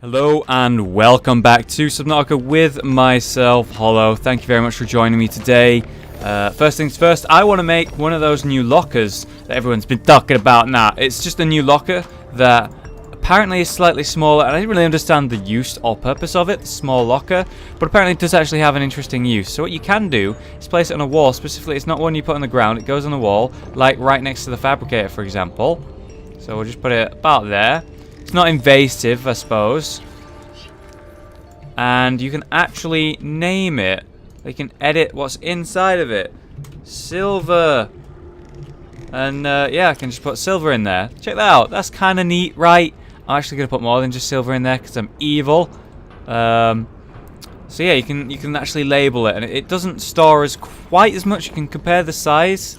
Hello and welcome back to Subnautica with myself, Hollow. Thank you very much for joining me today. First things first, I want to make one of those new lockers that everyone's been talking about. Nah, it's just a new locker that apparently is slightly smaller, and I didn't really understand the use or purpose of it, the small locker, but apparently it does actually have an interesting use. So what you can do is place it on a wall. Specifically, it's not one you put on the ground, it goes on the wall, like right next to the fabricator, for example. So we'll just put it about there. It's not invasive, I suppose. And you can actually name it. You can edit what's inside of it. Silver. And yeah, I can just put silver in there. Check that out. That's kind of neat, right? I'm actually going to put more than just silver in there because I'm evil. So yeah, you can actually label it. And it doesn't store as quite as much. You can compare the size.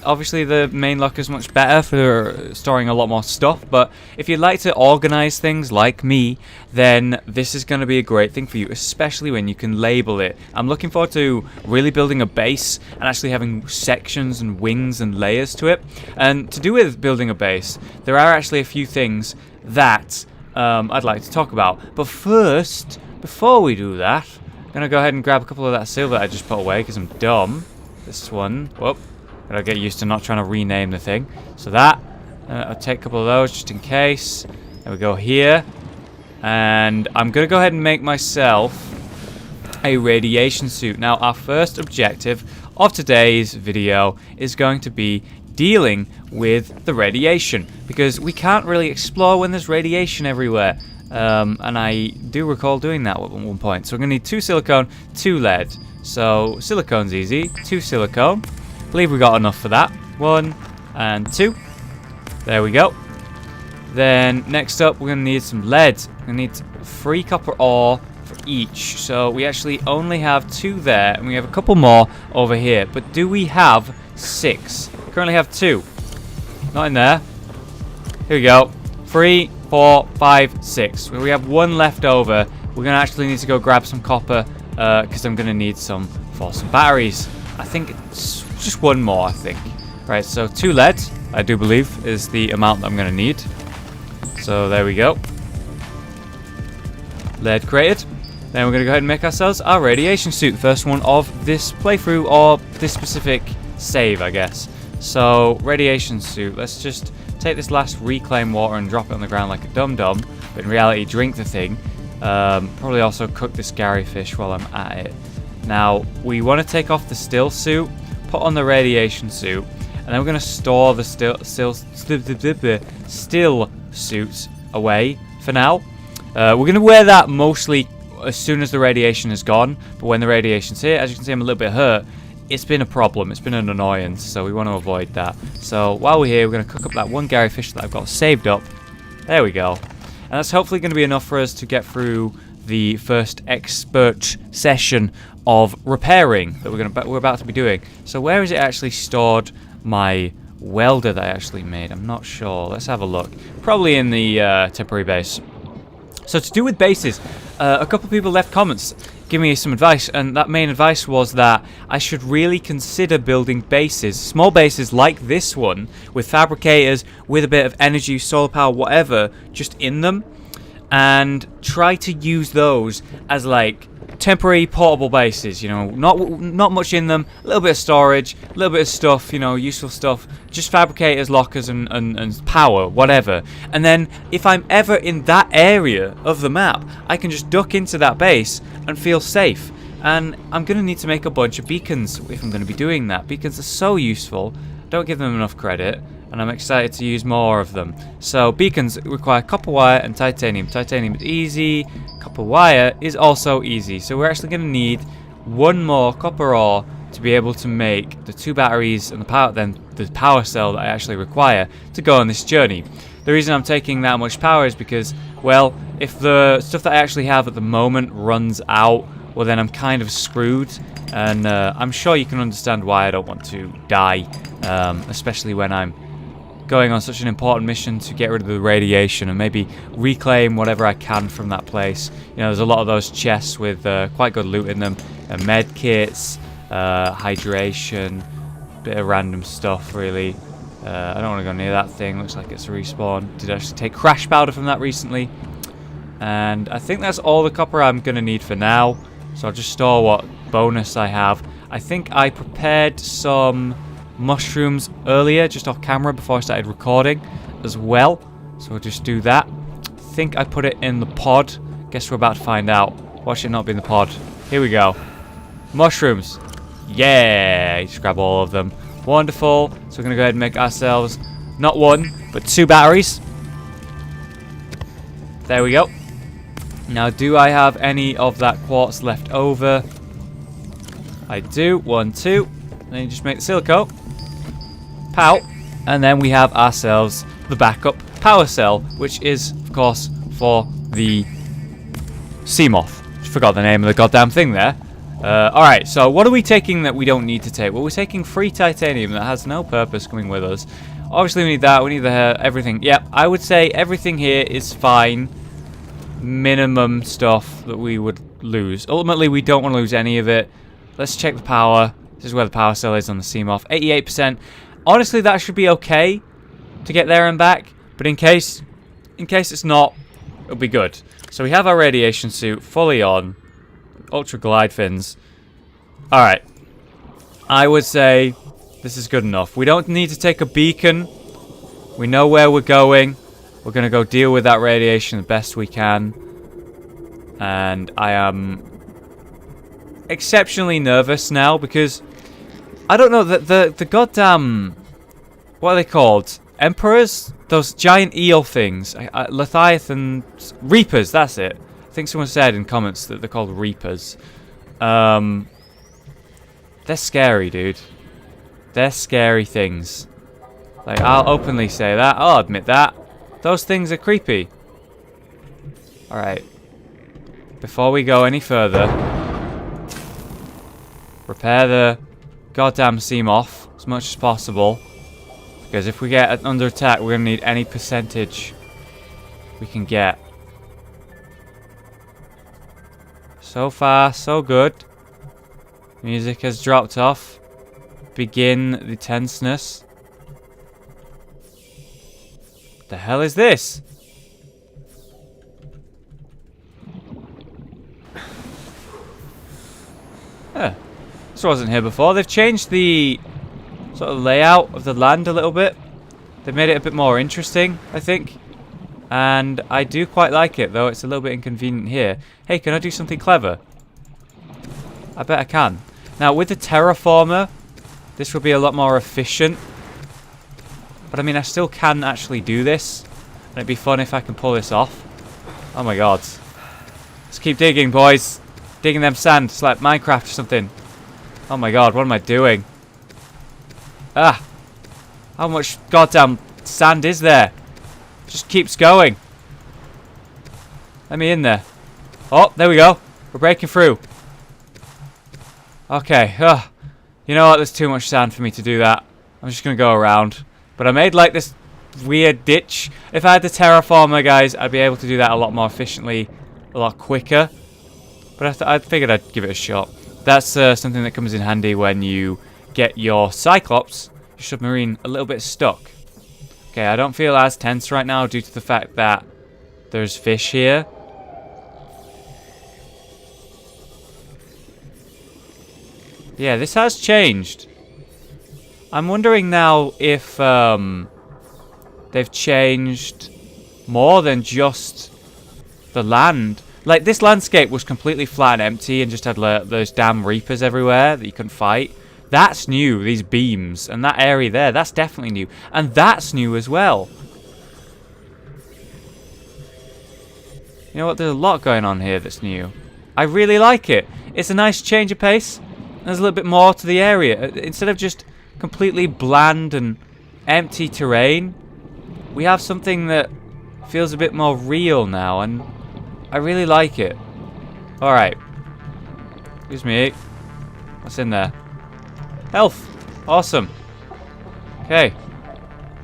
Obviously, the main locker is much better for storing a lot more stuff, but if you'd like to organize things like me, then this is going to be a great thing for you, especially when you can label it. I'm looking forward to really building a base and actually having sections and wings and layers to it. And to do with building a base, there are actually a few things that I'd like to talk about. But first, before we do that, I'm going to go ahead and grab a couple of that silver I just put away because I'm dumb. This one, whoop. Gotta get used to not trying to rename the thing. So that, I'll take a couple of those just in case. There we go here. And I'm gonna go ahead and make myself a radiation suit. Now, our first objective of today's video is going to be dealing with the radiation, because we can't really explore when there's radiation everywhere. And I do recall doing that at one point. So we're gonna need 2 silicone, 2 lead. So silicone's easy, 2 silicone. I believe we got enough for that. 1 and 2. There we go. Then next up, we're going to need some lead. We're going to need 3 copper ore for each. So we actually only have 2 there, and we have a couple more over here. But do we have 6? We currently have 2. Not in there. Here we go. 3, 4, 5, 6. We have 1 left over. We're going to actually need to go grab some copper because I'm going to need some for some batteries. I think it's just 1 more, I think. Right, so 2 lead, I do believe, is the amount that I'm going to need. So there we go. Lead created. Then we're going to go ahead and make ourselves our radiation suit. First one of this playthrough, or this specific save, I guess. So, radiation suit. Let's just take this last reclaim water and drop it on the ground like a dum-dum. But in reality, drink the thing. Probably also cook this Gary fish while I'm at it. Now, we want to take off the still suit, put on the radiation suit, and then we're going to store the still suits away for now. We're going to wear that mostly as soon as the radiation is gone, but when the radiation's here, as you can see, I'm a little bit hurt. It's been a problem, it's been an annoyance, so we want to avoid that. So while we're here, we're going to cook up that 1 Gary fish that I've got saved up. There we go. And that's hopefully going to be enough for us to get through the first expert session of repairing that we're about to be doing. So where is it actually stored, my welder that I actually made? I'm not sure. Let's have a look. Probably in the temporary base. So to do with bases, a couple of people left comments giving me some advice, and that main advice was that I should really consider building bases, small bases like this one, with fabricators, with a bit of energy, solar power, whatever, just in them, and try to use those as like temporary portable bases, you know, not much in them, a little bit of storage, a little bit of stuff, you know, useful stuff, just fabricators, lockers, and power, whatever. And then if I'm ever in that area of the map, I can just duck into that base and feel safe. And I'm going to need to make a bunch of beacons if I'm going to be doing that. Beacons are so useful, don't give them enough credit, and I'm excited to use more of them. So beacons require copper wire and titanium. Titanium is easy, copper wire is also easy. So we're actually going to need 1 more copper ore to be able to make the 2 batteries and the power cell that I actually require to go on this journey. The reason I'm taking that much power is because, well, if the stuff that I actually have at the moment runs out, well then I'm kind of screwed. And I'm sure you can understand why I don't want to die, especially when I'm going on such an important mission to get rid of the radiation and maybe reclaim whatever I can from that place. You know, there's a lot of those chests with quite good loot in them, med kits, hydration, bit of random stuff really. I don't want to go near that thing, looks like it's a respawn. Did actually take crash powder from that recently. And I think that's all the copper I'm going to need for now. So I'll just store what bonus I have. I think I prepared some mushrooms earlier, just off camera before I started recording as well. So we'll just do that. I think I put it in the pod. Guess we're about to find out. Watch it not be in the pod. Here we go. Mushrooms. Yeah, just grab all of them. Wonderful. So we're going to go ahead and make ourselves not 1, but 2 batteries. There we go. Now, do I have any of that quartz left over? I do. 1, 2. Then you just make the silico. Pow. And then we have ourselves the backup power cell, which is, of course, for the Seamoth. Forgot the name of the goddamn thing there. Alright, so what are we taking that we don't need to take? Well, we're taking free titanium that has no purpose coming with us. Obviously, we need that. We need everything. Yep, I would say everything here is fine. Minimum stuff that we would lose. Ultimately, we don't want to lose any of it. Let's check the power. This is where the power cell is on the Seamoth. 88%. Honestly, that should be okay to get there and back. But in case it's not, it'll be good. So we have our radiation suit fully on. Ultra glide fins. Alright. I would say this is good enough. We don't need to take a beacon. We know where we're going. We're going to go deal with that radiation the best we can. And I am exceptionally nervous now because I don't know, the goddamn... What are they called? Emperors? Those giant eel things. Leviathan... Reapers, that's it. I think someone said in comments that they're called Reapers. They're scary, dude. They're scary things. Like, I'll openly say that. I'll admit that. Those things are creepy. Alright. Before we go any further, repair the goddamn Seamoth as much as possible. Because if we get under attack, we're going to need any percentage we can get. So far, so good. Music has dropped off. Begin the tenseness. What the hell is this? This wasn't here before. They've changed the sort of layout of the land a little bit. They've made it a bit more interesting, I think. And I do quite like it, though it's a little bit inconvenient here. Hey, can I do something clever? I bet I can. Now, with the terraformer, this will be a lot more efficient. But, I mean, I still can actually do this. And it'd be fun if I can pull this off. Oh, my God. Let's keep digging, boys. Digging them sand. It's like Minecraft or something. Oh, my God. What am I doing? Ah. How much goddamn sand is there? Just keeps going. Let me in there. Oh, there we go. We're breaking through. Okay. You know what? There's too much sand for me to do that. I'm just going to go around. But I made like this weird ditch. If I had the terraformer, guys, I'd be able to do that a lot more efficiently. A lot quicker. But I figured I'd give it a shot. That's something that comes in handy when you get your Cyclops, your submarine, a little bit stuck. Okay, I don't feel as tense right now due to the fact that there's fish here. Yeah, this has changed. I'm wondering now if they've changed more than just the land. Like, this landscape was completely flat and empty and just had those damn reapers everywhere that you couldn't fight. That's new, these beams. And that area there, that's definitely new. And that's new as well. You know what? There's a lot going on here that's new. I really like it. It's a nice change of pace. There's a little bit more to the area. Instead of just completely bland and empty terrain, we have something that feels a bit more real now. And I really like it. Alright. Excuse me. What's in there? Health. Awesome. Okay.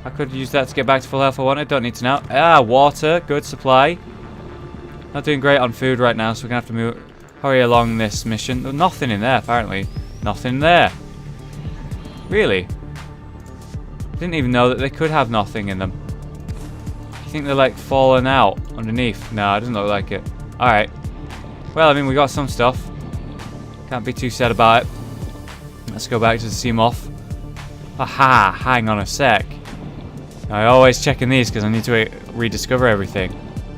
I could use that to get back to full health if I wanted. Don't need to now. Ah, water. Good supply. Not doing great on food right now, so we're going to have to hurry along this mission. There's nothing in there, apparently. Nothing there. Really? Didn't even know that they could have nothing in them. You think they're like falling out underneath? No, it doesn't look like it. Alright. Well, I mean, we got some stuff. Can't be too sad about it. Let's go back to the Seamoth. Aha! Hang on a sec. I always checking these because I need to rediscover everything.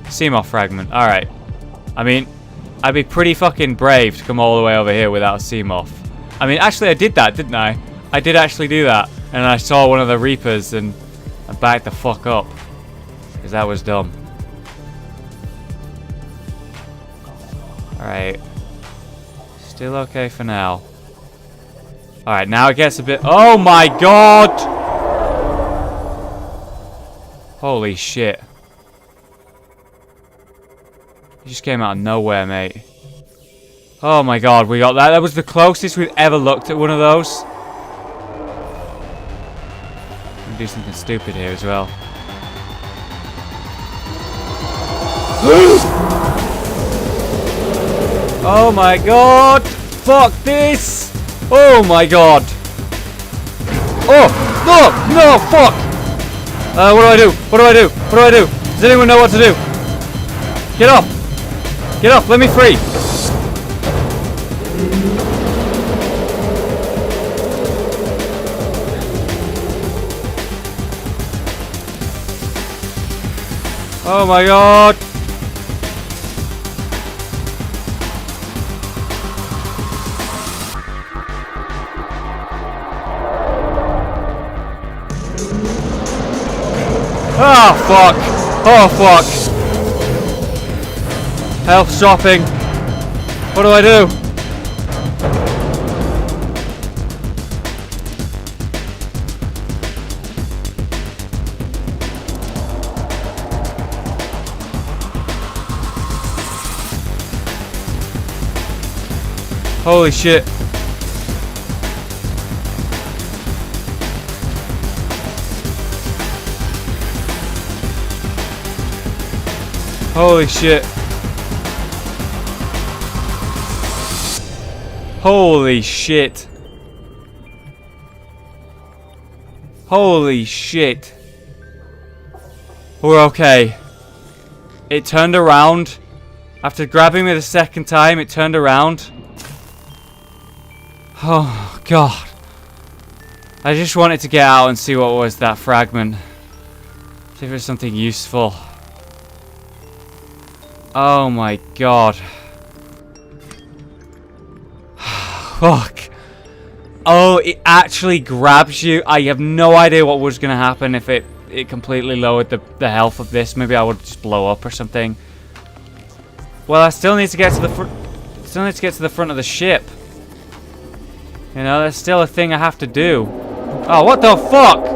Seamoth fragment. Alright. I mean, I'd be pretty fucking brave to come all the way over here without a Seamoth. I mean, actually I did that, didn't I? I did actually do that. And I saw one of the Reapers and I backed the fuck up. Because that was dumb. Alright. Still okay for now. Alright, now it gets a bit... Oh my god! Holy shit. You just came out of nowhere, mate. Oh my god, we got that. That was the closest we've ever looked at one of those. I'm gonna do something stupid here as well. Oh my god! Fuck this! Oh my god! Oh! No! No! Fuck! What do I do? What do I do? What do I do? Does anyone know what to do? Get off! Get off! Let me free! Oh my god! Oh fuck! Oh fuck! Health dropping. What do I do? Holy shit. Holy shit. Holy shit. Holy shit. We're okay. It turned around. After grabbing me the second time, it turned around. Oh, God. I just wanted to get out and see what was that fragment. See if it was something useful. Oh my god. Fuck. Oh, it actually grabs you. I have no idea what was going to happen if it completely lowered the health of this. Maybe I would just blow up or something. Well, I still need to get to the front. Still need to get to the front of the ship. You know, there's still a thing I have to do. Oh, what the fuck?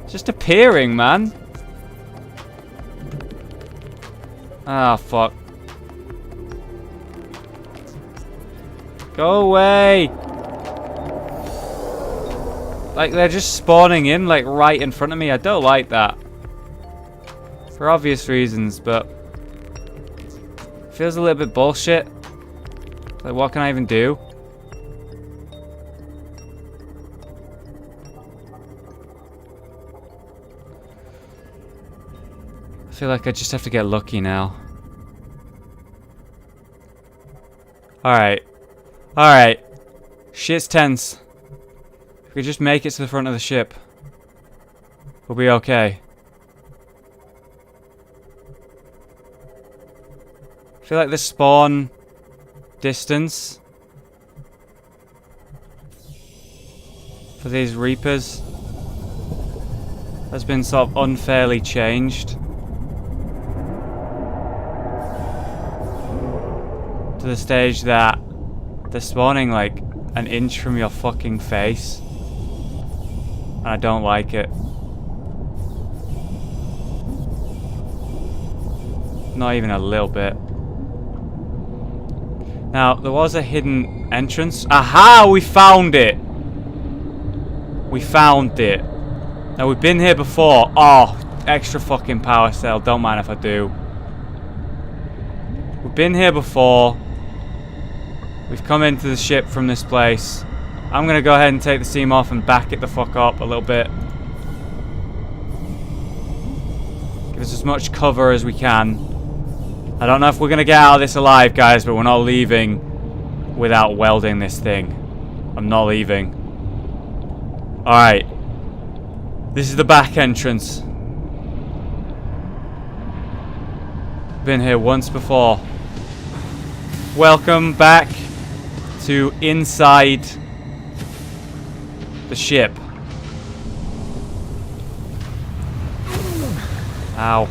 It's just appearing, man. Ah, fuck. Go away! Like, they're just spawning in, like, right in front of me. I don't like that. For obvious reasons, but... feels a little bit bullshit. Like, what can I even do? I feel like I just have to get lucky now. Alright. Alright. Shit's tense. If we just make it to the front of the ship, we'll be okay. I feel like the spawn distance for these Reapers has been sort of unfairly changed to the stage that they're spawning like an inch from your fucking face, and I don't like it. Not even a little bit. Now, there was a hidden entrance. Aha! We found it! We found it. Now, we've been here before. Oh, extra fucking power cell. Don't mind if I do. We've been here before. We've come into the ship from this place. I'm gonna go ahead and take the seam off and back it the fuck up a little bit. us as much cover as we can. I don't know if we're going to get out of this alive, guys, but we're not leaving without welding this thing. I'm not leaving. Alright. This is the back entrance. Been here once before. Welcome back to inside the ship. Ow.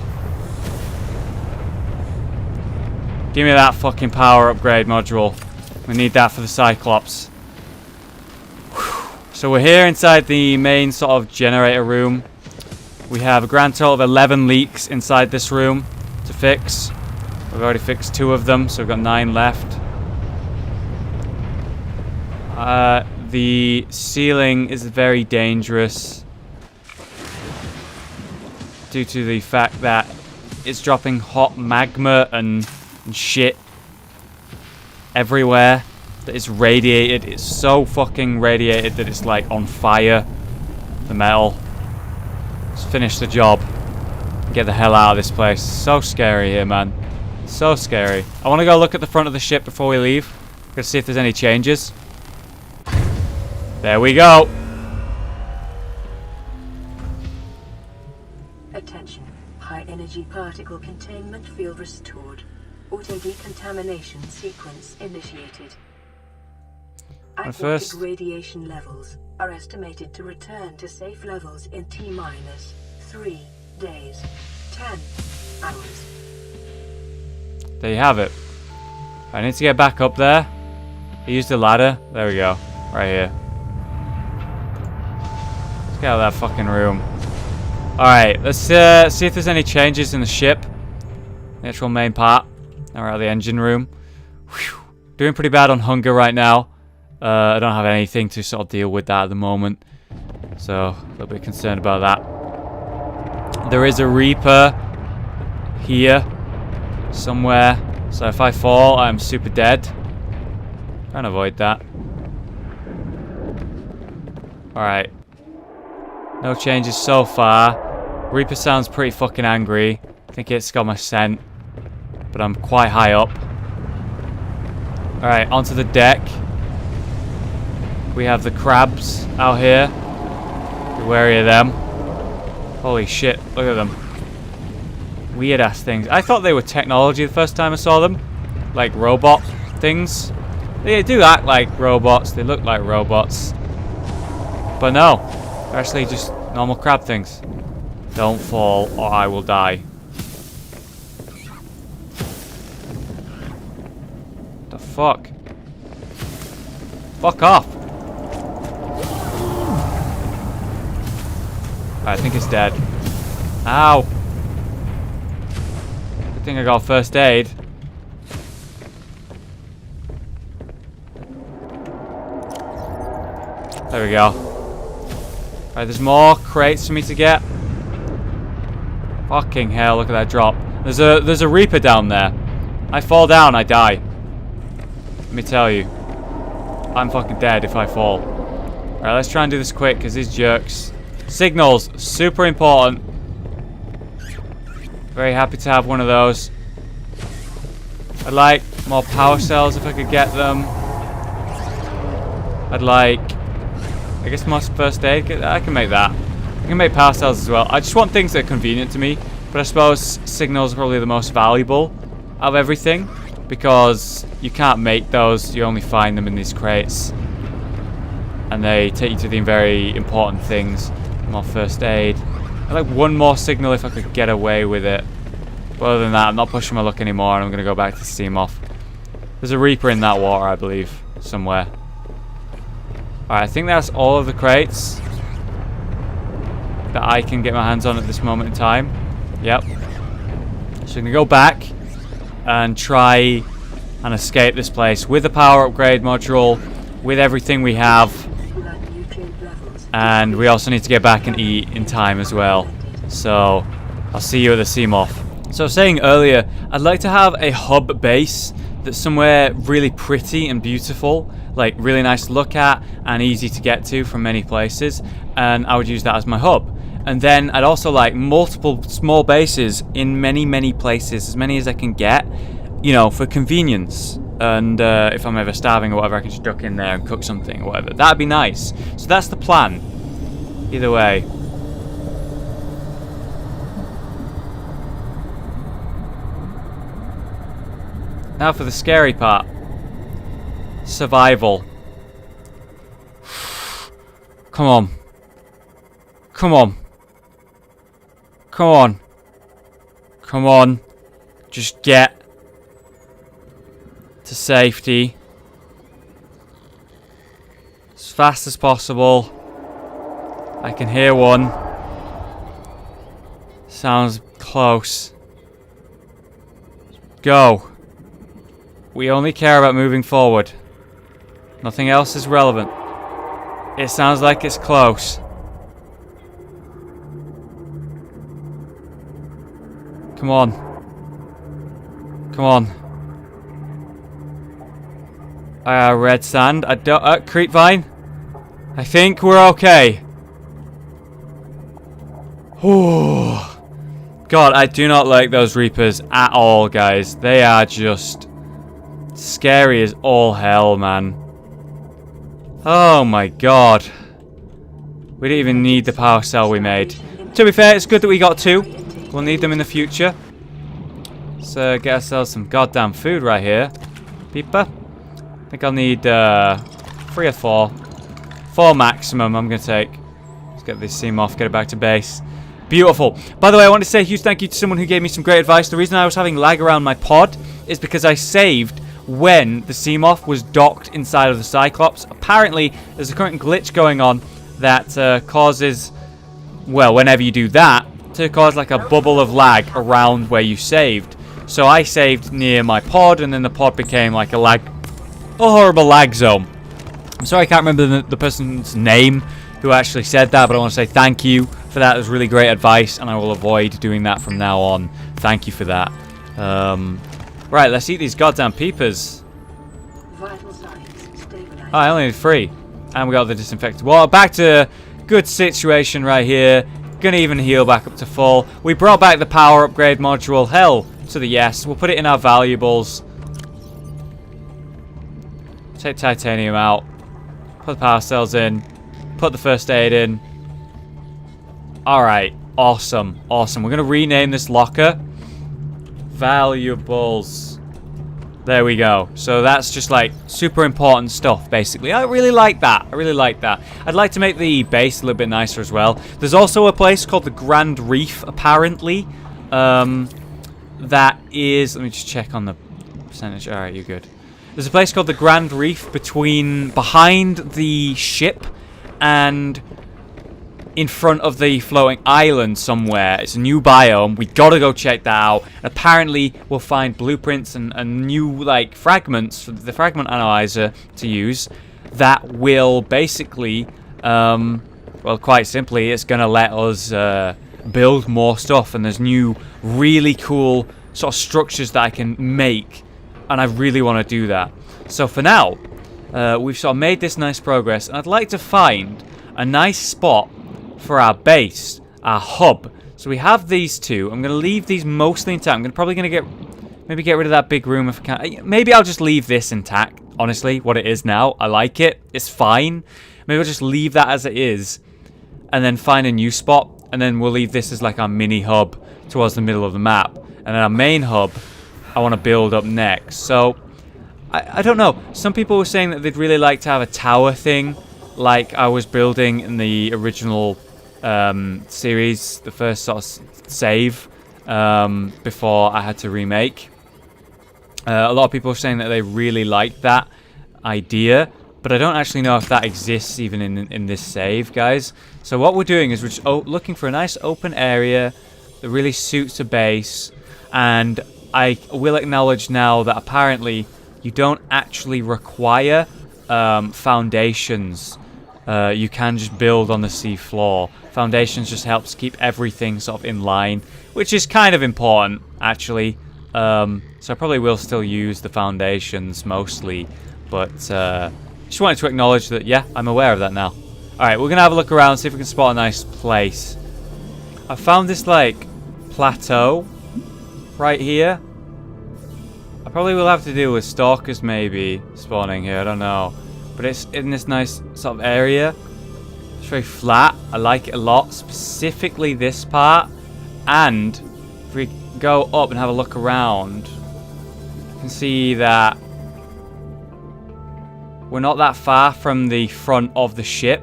Give me that fucking power upgrade module. We need that for the Cyclops. So we're here inside the main sort of generator room. We have a grand total of 11 leaks inside this room to fix. We've already fixed 2 of them, so we've got 9 left. The ceiling is very dangerous due to the fact that it's dropping hot magma and shit everywhere that is radiated. It's so fucking radiated that it's like on fire. The metal. Let's finish the job. Get the hell out of this place. So scary here, man. So scary. I want to go look at the front of the ship before we leave. Gonna see if there's any changes. There we go. Attention. High energy particle containment field restored. Auto decontamination sequence initiated. Aquatic radiation levels are estimated to return to safe levels in T-minus 3 days, 10 hours. There you have it. I need to get back up there. I used the ladder. There we go. Right here. Let's get out of that fucking room. Alright, let's see if there's any changes in the ship. The actual main part. Now we're out of the engine room. Whew. Doing pretty bad on hunger right now. I don't have anything to sort of deal with that at the moment. So, a little bit concerned about that. There is a Reaper here somewhere. So if I fall, I'm super dead. Trying to avoid that. Alright. No changes so far. Reaper sounds pretty fucking angry. I think it's got my scent. But I'm quite high up. Alright, onto the deck. We have the crabs out here. Be wary of them. Holy shit, look at them. Weird ass things. I thought they were technology the first time I saw them. Like robot things. They do act like robots. They look like robots. But no. They're actually just normal crab things. Don't fall or I will die. The fuck? Fuck off. I think it's dead. Ow. Good thing I got first aid. There we go. Alright, there's more crates for me to get. Fucking hell, look at that drop. There's a Reaper down there. I fall down, I die. Let me tell you. I'm fucking dead if I fall. Alright, let's try and do this quick, because these jerks... Signals, super important. Very happy to have one of those. I'd like more power cells if I could get them. I'd like... I guess more first aid. I can make that. I can make power cells as well. I just want things that are convenient to me. But I suppose signals are probably the most valuable out of everything. Because you can't make those. You only find them in these crates. And they take you to the very important things. More first aid. I'd like one more signal if I could get away with it. But other than that, I'm not pushing my luck anymore. And I'm going to go back to steam off. There's a Reaper in that water, I believe. Somewhere. Alright, I think that's all of the crates that I can get my hands on at this moment in time. Yep. So I'm going to go back and try and escape this place with the power upgrade module, with everything we have. And we also need to get back and eat in time as well. So, I'll see you at the Seamoth. So I was saying earlier, I'd like to have a hub base that's somewhere really pretty and beautiful. Like, really nice to look at and easy to get to from many places. And I would use that as my hub. And then I'd also like multiple small bases in many places, as many as I can get, you know, for convenience. And if I'm ever starving or whatever, I can just duck in there and cook something or whatever. That'd be nice. So that's the plan. Either way. Now for the scary part. Survival. Come on. Come on. Come on. Come on. Just get to safety as fast as possible. I can hear one. Sounds close. Go. We only care about moving forward. Nothing else is relevant. It sounds like it's close. Come on. Come on. Red sand. I don't. Creepvine. I think we're okay. Ooh. God, I do not like those Reapers at all, guys. They are just scary as all hell, man. Oh my god. We didn't even need the power cell we made. To be fair, it's good that we got 2. We'll need them in the future. So get ourselves some goddamn food right here. Beeper. I think I'll need 3 or 4. 4 maximum I'm going to take. Let's get this seam off, get it back to base. Beautiful. By the way, I want to say a huge thank you to someone who gave me some great advice. The reason I was having lag around my pod is because I saved when the Seamoth was docked inside of the Cyclops. Apparently, there's a current glitch going on that causes, well, whenever you do that, to cause like a bubble of lag around where you saved. So I saved near my pod, and then the pod became like a horrible lag zone. I'm sorry I can't remember the person's name who actually said that, but I want to say thank you for that. It was really great advice, and I will avoid doing that from now on. Thank you for that. Right, let's eat these goddamn peepers. Vital signs stabilized. Oh, I only need 3. And we got the disinfected water. Back to good situation right here. Gonna even heal back up to full. We brought back the power upgrade module. Hell to the yes. We'll put it in our valuables. Take titanium out. Put the power cells in. Put the first aid in. Alright. Awesome. Awesome. We're gonna rename this locker Valuables. There we go. So that's just like super important stuff, basically. I really like that. I really like that. I'd like to make the base a little bit nicer as well. There's also a place called the Grand Reef, apparently. That is... Let me just check on the percentage. Alright, you're good. There's a place called the Grand Reef behind the ship and in front of the floating island somewhere. It's a new biome. We gotta go check that out. And apparently we'll find blueprints and new like fragments for the fragment analyzer to use that will basically well, quite simply, it's gonna let us build more stuff, and there's new really cool sort of structures that I can make, and I really want to do that. So for now, we've sort of made this nice progress, and I'd like to find a nice spot for our base, our hub. So we have these 2. I'm going to leave these mostly intact. I'm probably going to maybe get rid of that big room if I can. Maybe I'll just leave this intact, honestly, what it is now. I like it. It's fine. Maybe I'll just leave that as it is and then find a new spot, and then we'll leave this as like our mini hub towards the middle of the map. And then our main hub, I want to build up next. So, I don't know. Some people were saying that they'd really like to have a tower thing like I was building in the original series, the first sort of save before I had to remake. A lot of people are saying that they really like that idea, but I don't actually know if that exists even in this save, guys. So what we're doing is we're just looking for a nice open area that really suits a base, and I will acknowledge now that apparently you don't actually require foundations. You can just build on the sea floor. Foundations just helps keep everything sort of in line, which is kind of important, actually. So I probably will still use the foundations mostly, but just wanted to acknowledge that, yeah, I'm aware of that now. Alright, we're going to have a look around, see if we can spot a nice place. I found this like plateau right here. I probably will have to deal with stalkers maybe spawning here, I don't know. But it's in this nice sort of area. It's very flat. I like it a lot, specifically this part. And if we go up and have a look around, you can see that we're not that far from the front of the ship.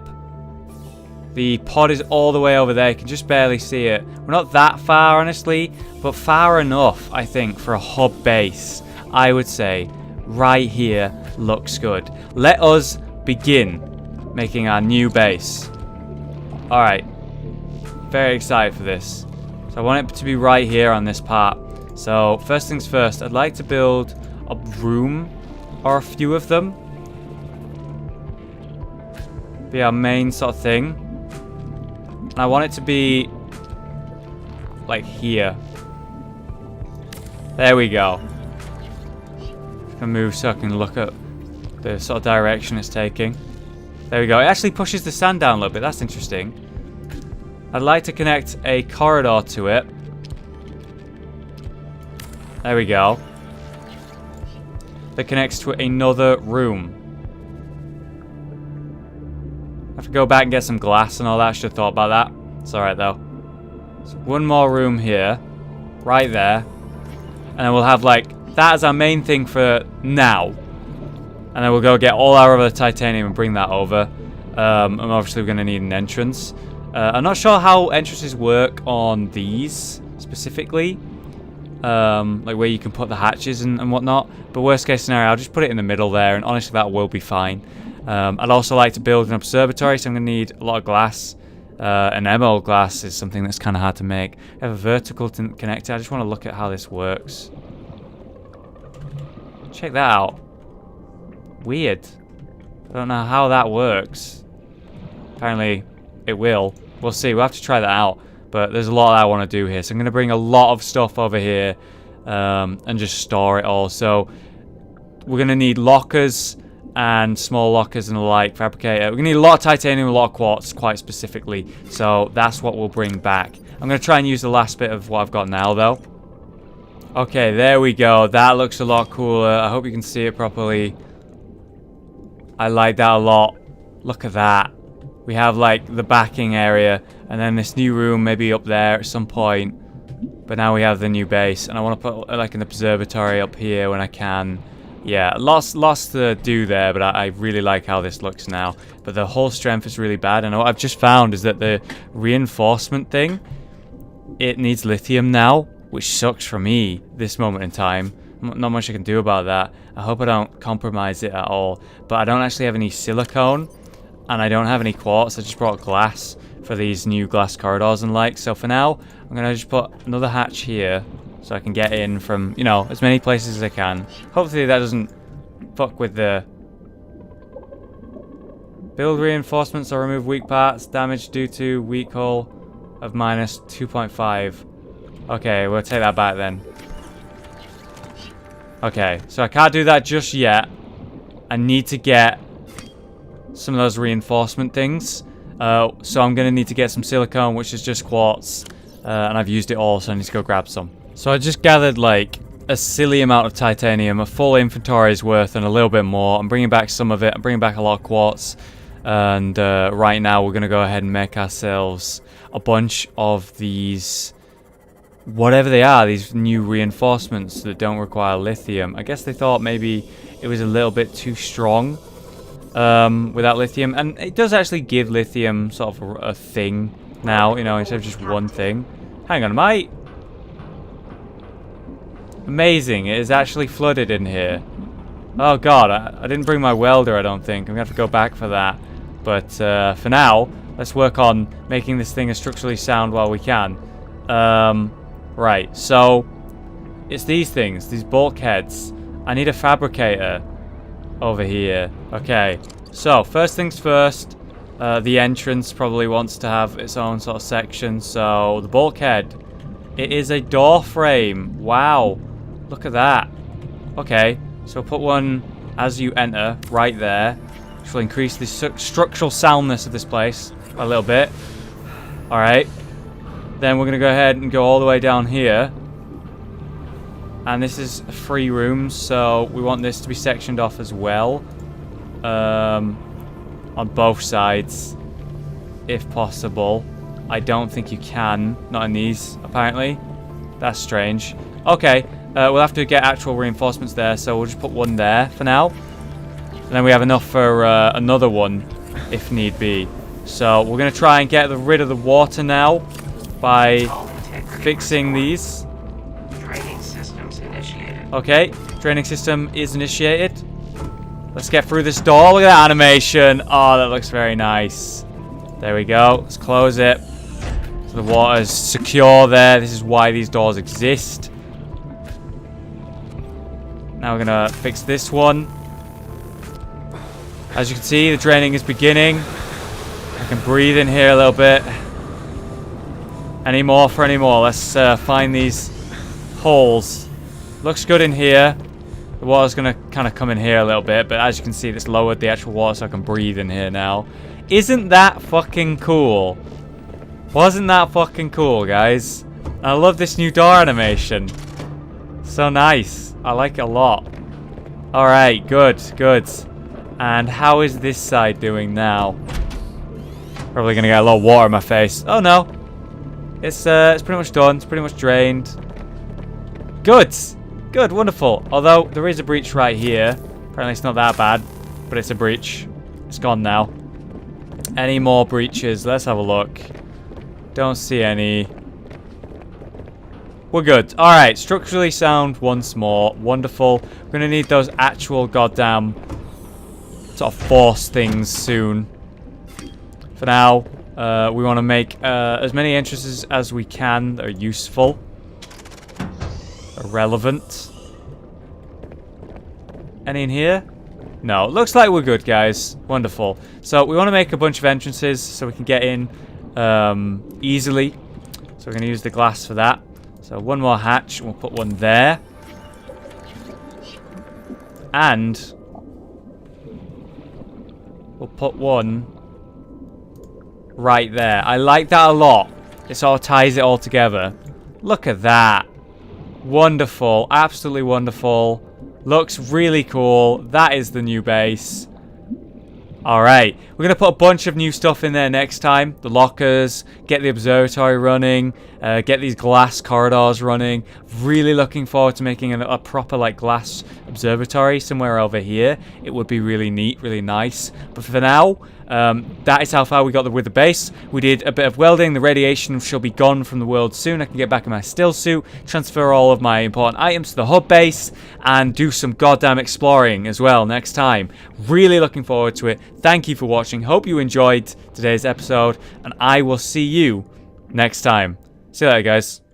The pod is all the way over there. You can just barely see it. We're not that far, honestly, but far enough, I think, for a hub base. I would say right here looks good. Let us begin making our new base. Alright. Very excited for this. So I want it to be right here on this part. So first things first, I'd like to build a room or a few of them. Be our main sort of thing. And I want it to be like here. There we go. Just gonna move so I can look at the sort of direction it's taking. There we go. It actually pushes the sand down a little bit. That's interesting. I'd like to connect a corridor to it. There we go. That connects to another room. I have to go back and get some glass and all that. I should have thought about that. It's alright though. So one more room here. Right there. And then we'll have like, that as our main thing for now. And then we'll go get all our other titanium and bring that over. And obviously we're going to need an entrance. I'm not sure how entrances work on these specifically. Like where you can put the hatches and whatnot. But worst case scenario, I'll just put it in the middle there. And honestly that will be fine. I'd also like to build an observatory, so I'm going to need a lot of glass. An emerald glass is something that's kind of hard to make. I have a vertical connector. I just want to look at how this works. Check that out. Weird. I don't know how that works. Apparently it will. We'll see. We'll have to try that out. But there's a lot that I want to do here. So I'm going to bring a lot of stuff over here and just store it all. So we're going to need lockers and small lockers and the like, fabricator. We're going to need a lot of titanium, a lot of quartz, quite specifically. So that's what we'll bring back. I'm going to try and use the last bit of what I've got now, though. Okay, there we go. That looks a lot cooler. I hope you can see it properly. I like that a lot. Look at that. We have, like, the backing area. And then this new room maybe up there at some point. But now we have the new base. And I want to put, like, an observatory up here when I can. Yeah, lots to do there, but I really like how this looks now. But the hull strength is really bad, and what I've just found is that the reinforcement thing, it needs lithium now, which sucks for me this moment in time. Not much I can do about that. I hope I don't compromise it at all. But I don't actually have any silicone, and I don't have any quartz. I just brought glass for these new glass corridors and like. So for now, I'm going to just put another hatch here. So I can get in from, you know, as many places as I can. Hopefully that doesn't fuck with the... Build reinforcements or remove weak parts. Damage due to weak hull of minus 2.5. Okay, we'll take that back then. Okay, so I can't do that just yet. I need to get some of those reinforcement things. So I'm going to need to get some silicone, which is just quartz. And I've used it all, so I need to go grab some. So I just gathered like a silly amount of titanium, a full inventory's worth and a little bit more. I'm bringing back some of it. I'm bringing back a lot of quartz. And right now we're going to go ahead and make ourselves a bunch of these, whatever they are, these new reinforcements that don't require lithium. I guess they thought maybe it was a little bit too strong without lithium. And it does actually give lithium sort of a thing now, you know, instead of just one thing. Hang on, mate. Amazing, it is actually flooded in here. Oh god, I didn't bring my welder, I don't think. I'm going to have to go back for that. But for now, let's work on making this thing as structurally sound while we can. Right, so it's these things, these bulkheads. I need a fabricator over here. Okay, so first things first. The entrance probably wants to have its own sort of section. So the bulkhead, it is a door frame. Wow. Look at that. Okay, so we'll put one as you enter right there, which will increase the structural soundness of this place by a little bit. Alright. Then we're going to go ahead and go all the way down here. And this is 3 rooms, so we want this to be sectioned off as well. On both sides, if possible. I don't think you can. Not in these, apparently. That's strange. Okay, we'll have to get actual reinforcements there, so we'll just put 1 there for now. And then we have enough for another one, if need be. So we're going to try and get rid of the water now by fixing these. Draining systems initiated. Okay, draining system is initiated. Let's get through this door. Look at that animation. Oh, that looks very nice. There we go. Let's close it. So the water is secure there. This is why these doors exist. Now we're going to fix this one. As you can see, the draining is beginning. I can breathe in here a little bit. Any more for any more? Let's find these holes. Looks good in here. The water's going to kind of come in here a little bit, but as you can see, it's lowered the actual water so I can breathe in here now. Isn't that fucking cool? Wasn't that fucking cool, guys? I love this new door animation. So nice. I like it a lot. Alright, good, good. And how is this side doing now? Probably going to get a lot of water in my face. Oh no. It's pretty much done. It's pretty much drained. Good. Good, wonderful. Although, there is a breach right here. Apparently it's not that bad, but it's a breach. It's gone now. Any more breaches? Let's have a look. Don't see any. We're good. Alright, structurally sound once more. Wonderful. We're going to need those actual goddamn sort of force things soon. For now, we want to make as many entrances as we can that are useful. Relevant. Any in here? No. Looks like we're good, guys. Wonderful. So we want to make a bunch of entrances so we can get in easily. So we're going to use the glass for that. So 1 more hatch. We'll put 1 there. And we'll put 1 right there. I like that a lot. It sort of ties it all together. Look at that. Wonderful. Absolutely wonderful. Looks really cool. That is the new base. Alright. We're going to put a bunch of new stuff in there next time. The lockers. Get the observatory running. Get these glass corridors running. Really looking forward to making a proper like glass observatory somewhere over here. It would be really neat. Really nice. But for now, that is how far we got with the base. We did a bit of welding. The radiation shall be gone from the world soon. I can get back in my still suit, transfer all of my important items to the hub base, and do some goddamn exploring as well next time. Really looking forward to it. Thank you for watching. Hope you enjoyed today's episode, and I will see you next time. See you later, guys.